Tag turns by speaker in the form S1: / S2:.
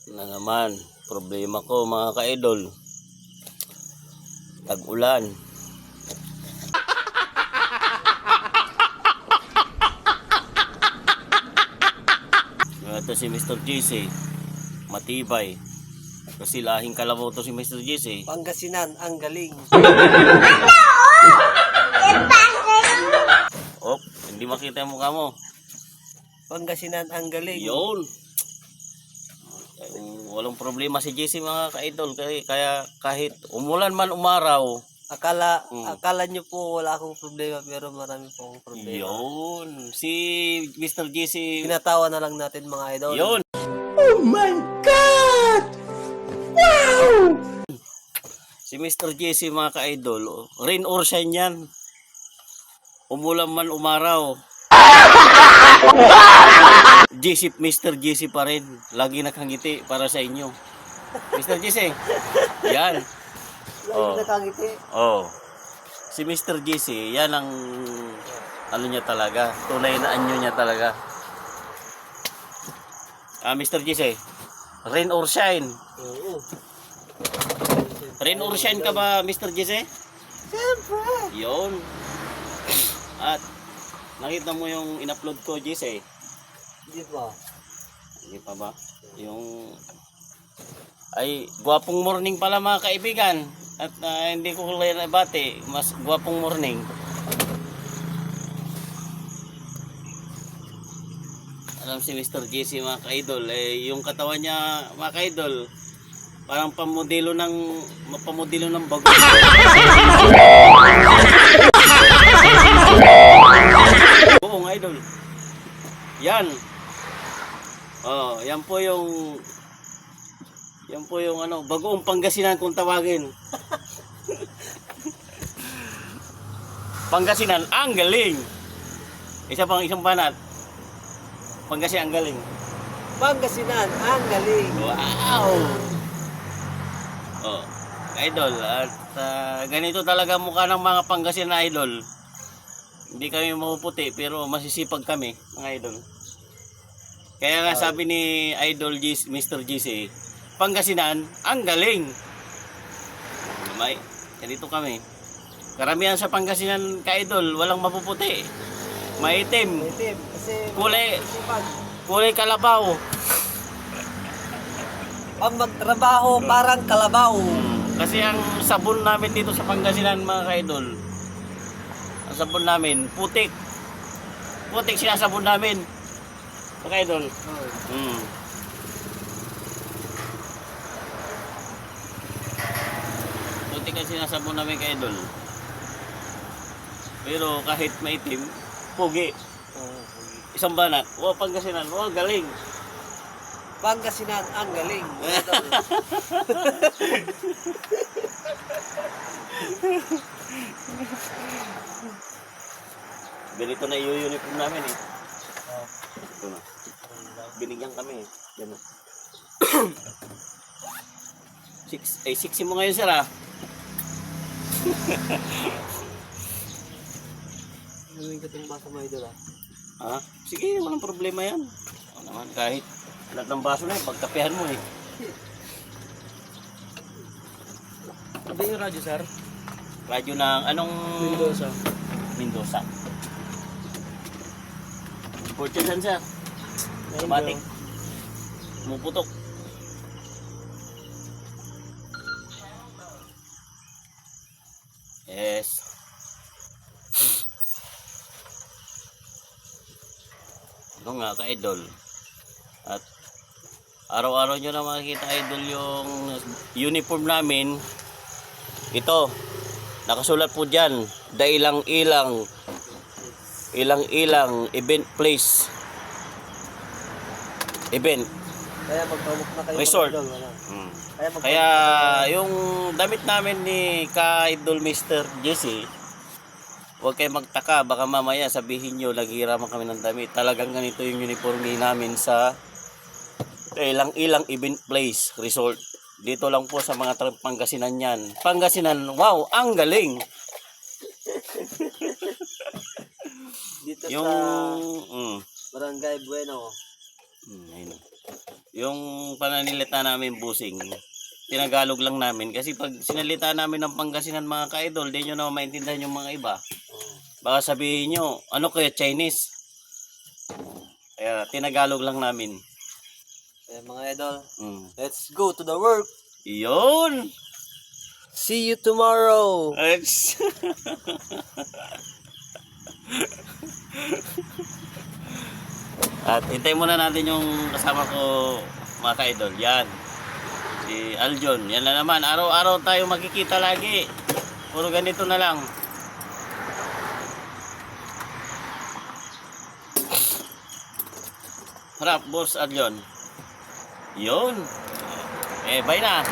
S1: Na naman, problema ko mga ka-idol. Tag-ulan. Ito si Mr. JC. Matibay. Kasi lahing kalabaw to si Mr. JC.
S2: Pangasinan, ang galing.
S1: Oh, hindi makita yung mukha mo.
S2: Pangasinan, ang galing.
S1: Yun. Walang problema si JC mga ka-idol. Kaya kahit umulan man umaraw.
S2: Akala nyo po wala akong problema, pero marami po akong problema.
S1: Yun. Si Mr. JC.
S2: Tinatawa na lang natin mga idol.
S1: Yun.
S2: Oh my God! Wow!
S1: Si Mr. JC mga ka-idol. Rain or shine yan. Umulan man umaraw. JC, Mr. JC pa rin. Lagi nakangiti para sa inyo. Mr. JC. Yan.
S2: Lagi nakangiti.
S1: Oh. Si Mr. JC, yan ang ano niya talaga. Tunay na anyo niya talaga. Mr. JC. Rain or shine.
S2: Oo.
S1: Rain or shine ka ba, Mr. JC?
S2: Siyempre.
S1: Yun. At nakita mo yung in-upload ko, JC?
S2: Di ba?
S1: Hindi pa ba? Yung ay gwapong morning pala mga kaibigan. At hindi ko kulay na bati, mas gwapong morning. Alam si Mr. JC mga ka-idol, yung katawan niya mga ka-idol, parang pamodelo ng bago. Oo mga idol. Yan. Oh, yan po yung ano, bagoong Pangasinan kung tawagin. Pangasinan, ang galing. Isang banat. Pangasinan, ang galing.
S2: Pangasinan, ang galing.
S1: Wow. Oh, idol, at ganito talaga mukha ng mga Pangasinan idol. Hindi kami mapuputi pero masisipag kami, mga idol. Kaya nga sabi ni Idol Mr. GC, Pangasinan, ang galing. May, ganito kami. Karamihan sa Pangasinan ka-idol, walang mapuputi. Maitim.
S2: Itim. Kasi
S1: Kulay kalabaw.
S2: ang magtrabaho parang kalabaw.
S1: Kasi ang sabon namin dito sa Pangasinan mga ka-idol, ang sabon namin, putik. Putik sinasabon namin. Mga ka-idol. Putik ang sinasabon namin ka-idol. Pero kahit maitim, pugi. Isang banat. Wow, Pangasinan. Wow, galing.
S2: Pangasinan, ang galing.
S1: Ganito na yung uniform namin eh. Ito na. Binigyan kami eh. Yan na. 6 mo ngayon sir ah.
S2: Gawin ka itong basa mo idol ah.
S1: Ha? Sige, walang problema yan. O naman, kahit lahat ng baso na eh, pagkapehan mo eh.
S2: Ano yung radyo sir?
S1: Radyo ng anong... Mendoza. Fortune saan sir? Automatic. Pumuputok. Yes. Ano nga ka-idol. At araw-araw nyo na makikita idol yung uniform namin. Ito. Nakasulat po dyan. Ilang-ilang event place. Event.
S2: Kaya magpamuk na kayo.
S1: Resort.
S2: Idol, wala.
S1: Kaya yung damit namin ni ka-idol Mr. JC, huwag kayo magtaka, baka mamaya sabihin nyo naghihiraman kami ng damit. Talagang ganito yung uniforme namin sa ilang-ilang event place resort. Dito lang po sa mga Pangasinan yan. Pangasinan, wow, ang galing.
S2: Dito
S1: Yung
S2: sa Barangay Bueno.
S1: ayun. yung pananilita namin busing, tinagalog lang namin. Kasi pag sinalita namin ng Pangasinan mga ka-idol, di nyo na maintindihan yung mga iba. Baka sabihin nyo, ano kaya Chinese? Kaya tinagalog lang namin.
S2: Eh, mga idol,
S1: Mm.
S2: let's go to the work.
S1: Yun!
S2: See you tomorrow.
S1: Ets. At hintay muna natin yung kasama ko mga ka-idol. Yan. Si Aljon. Yan na naman. Araw-araw tayo makikita lagi. Puro ganito na lang. Harap, boss Aljon. Yun. Eh, bye na.